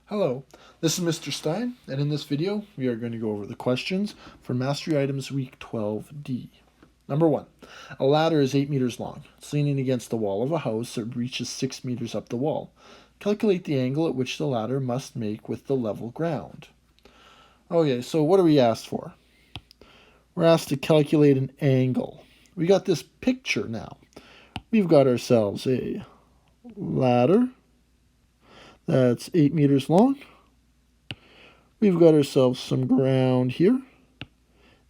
Hello, this is Mr. Stein, and in this video we are going to go over the questions for Mastery Items Week 12D. Number 1. A ladder is 8 meters long. It's leaning against the wall of a house that reaches 6 meters up the wall. Calculate the angle at which the ladder must make with the level ground. Okay, so what are we asked for? We're asked to calculate an angle. We got this picture now. We've got ourselves a ladder that's 8 meters long. We've got ourselves some ground here,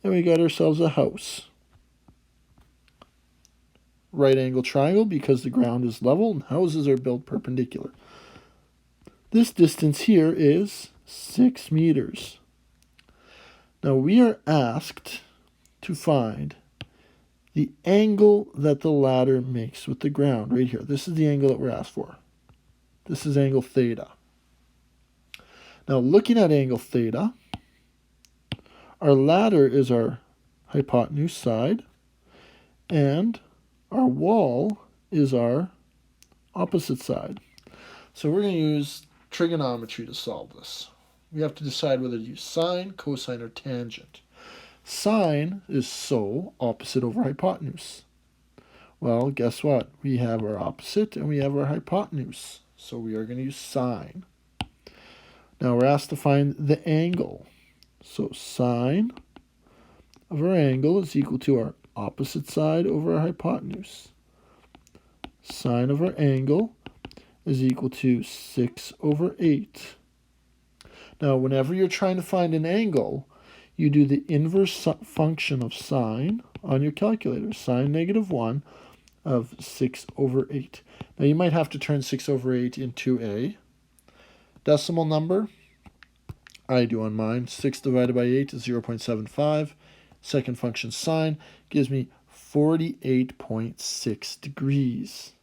and we got ourselves a house. Right angle triangle because the ground is level and houses are built perpendicular. This distance here is 6 meters. Now we are asked to find the angle that the ladder makes with the ground right here. This is the angle that we're asked for. This is angle theta. Now looking at angle theta, our ladder is our hypotenuse side, and our wall is our opposite side. So we're going to use trigonometry to solve this. We have to decide whether to use sine, cosine, or tangent. Sine is so opposite over hypotenuse. Well, guess what? We have our opposite and we have our hypotenuse. So we are going to use sine. Now we're asked to find the angle. So sine of our angle is equal to our opposite side over our hypotenuse. Sine of our angle is equal to 6 over 8. Now, whenever you're trying to find an angle, you do the inverse function of sine on your calculator. Sine -1 of 6 over 8. Now, you might have to turn 6 over 8 into a decimal number. I do on mine. 6 divided by 8 is 0.75. Second function sine gives me 48.6 degrees.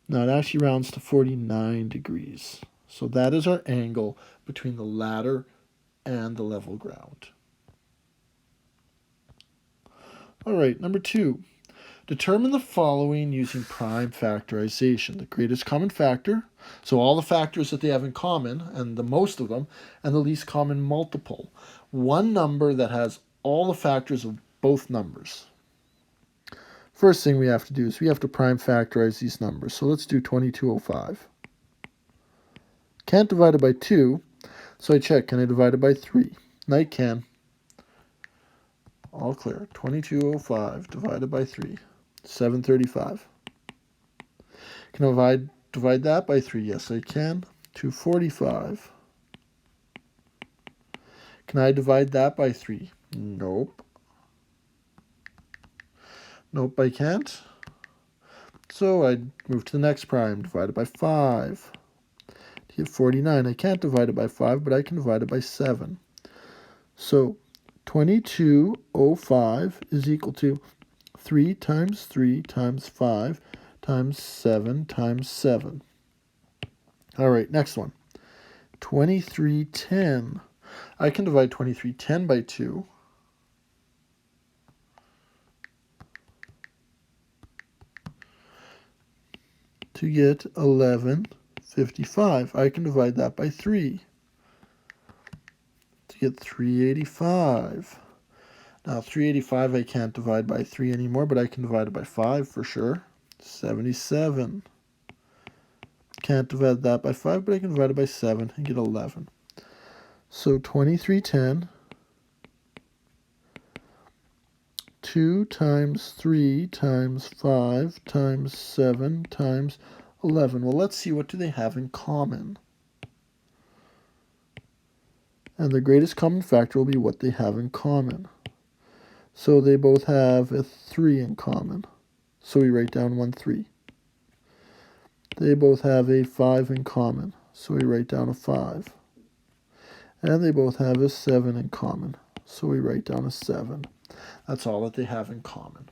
Now it actually rounds to 49 degrees. So that is our angle between the ladder and the level ground. All right, number 2. Determine the following using prime factorization. The greatest common factor, so all the factors that they have in common, and the most of them, and the least common multiple. One number that has all the factors of both numbers. First thing we have to do is we have to prime factorize these numbers. So let's do 2205. Can't divide it by 2, so I check, can I divide it by 3? And I can. All clear. 2205 divided by 3. 735. Can I divide that by 3? Yes, I can. 245. Can I divide that by 3? Nope. Nope, I can't. So I move to the next prime. Divide it by 5. To get 49, I can't divide it by 5, but I can divide it by 7. So 2205 is equal to 3 times 3 times 5 times 7 times 7. All right, next one. 2310. I can divide 2310 by 2. To get 1155. I can divide that by 3. To get 385. Now 385 I can't divide by 3 anymore, but I can divide it by 5 for sure. 77. Can't divide that by 5, but I can divide it by 7 and get 11. So 2310, 2 times 3 times 5 times 7 times 11. Well, let's see, what do they have in common? And the greatest common factor will be what they have in common. So they both have a 3 in common. So we write down 1 3. They both have a 5 in common. So we write down a 5. And they both have a 7 in common. So we write down a 7. That's all that they have in common.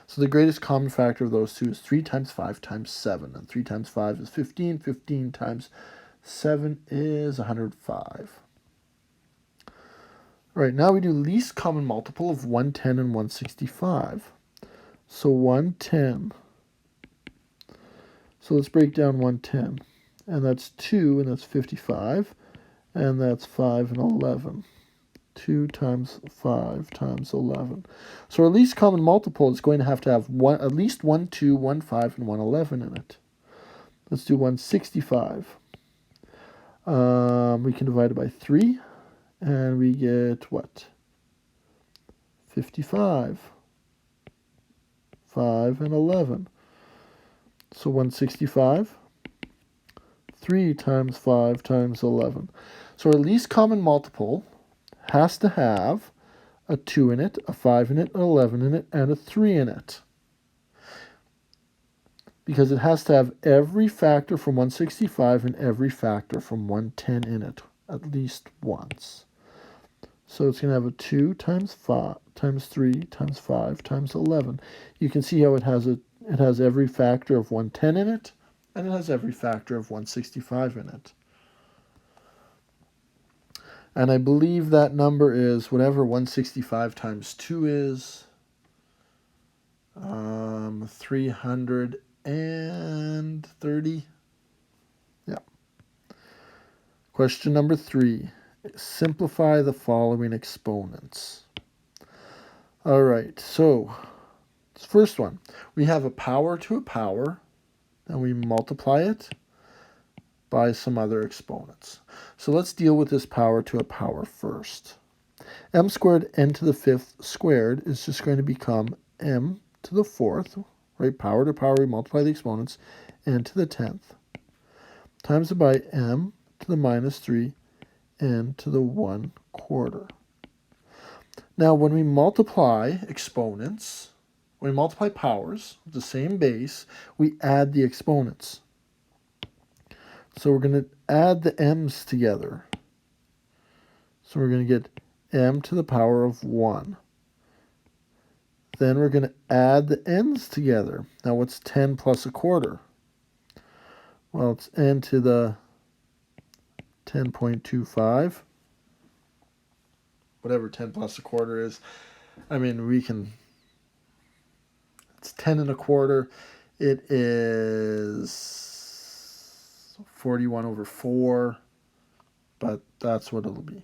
So the greatest common factor of those two is 3 times 5 times 7. And 3 times 5 is 15. 15 times 7 is 105. All right, now we do least common multiple of 110 and 165. So 110. So let's break down 110. and that's 2, and that's 55, and that's 5 and 11. 2 times 5 times 11. So our least common multiple is going to have at least 1 2, 1 5, and 1 11 in it. Let's do 165. We can divide it by 3, and we get what? 55. 5 and 11. So 165. 3 times 5 times 11. So our least common multiple has to have a 2 in it, a 5 in it, an 11 in it, and a 3 in it. Because it has to have every factor from 165 and every factor from 110 in it, at least once. So it's going to have a 2 times 5 times 3 times 5 times 11. You can see how it has every factor of 110 in it, and it has every factor of 165 in it. And I believe that number is whatever 165 times 2 is, 330. Yeah. Question number 3. Simplify the following exponents. All right, so this first one, we have a power to a power, and we multiply it by some other exponents. So let's deal with this power to a power first. M squared n to the 5th squared is just going to become m to the 4th, right? Power to power, we multiply the exponents, n to the 10th, times it by m to the minus 3, n to the 1/4. Now, when we multiply exponents, when we multiply powers with the same base, we add the exponents. So we're going to add the m's together. So we're going to get m to the power of 1. Then we're going to add the n's together. Now, what's 10 plus 1/4? Well, it's n to the 10.25. Whatever 10 plus 1/4 is. I mean, it's 10 1/4. It is 41 over 4, but that's what it'll be.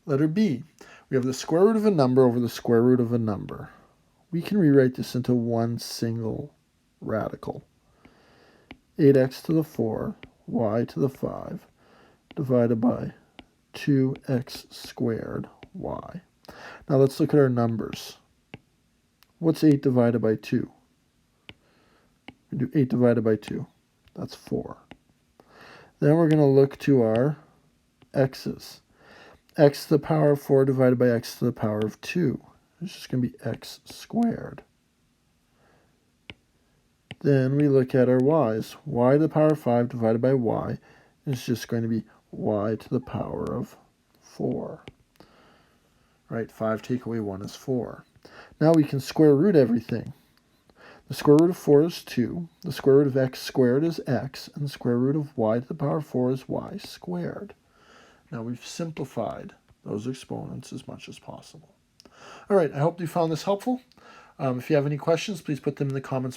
Letter B. We have the square root of a number over the square root of a number. We can rewrite this into one single radical. 8x to the 4, y to the 5, divided by 2x squared y. Now let's look at our numbers. What's 8 divided by 2? We do 8 divided by 2. That's 4. Then we're going to look to our x's. X to the power of 4 divided by x to the power of 2. It's just going to be x squared. Then we look at our y's. Y to the power of 5 divided by y is just going to be y to the power of 4. Right, 5 take away 1 is 4. Now we can square root everything. The square root of 4 is 2. The square root of x squared is x. And the square root of y to the power of 4 is y squared. Now we've simplified those exponents as much as possible. All right, I hope you found this helpful. If you have any questions, please put them in the comments below.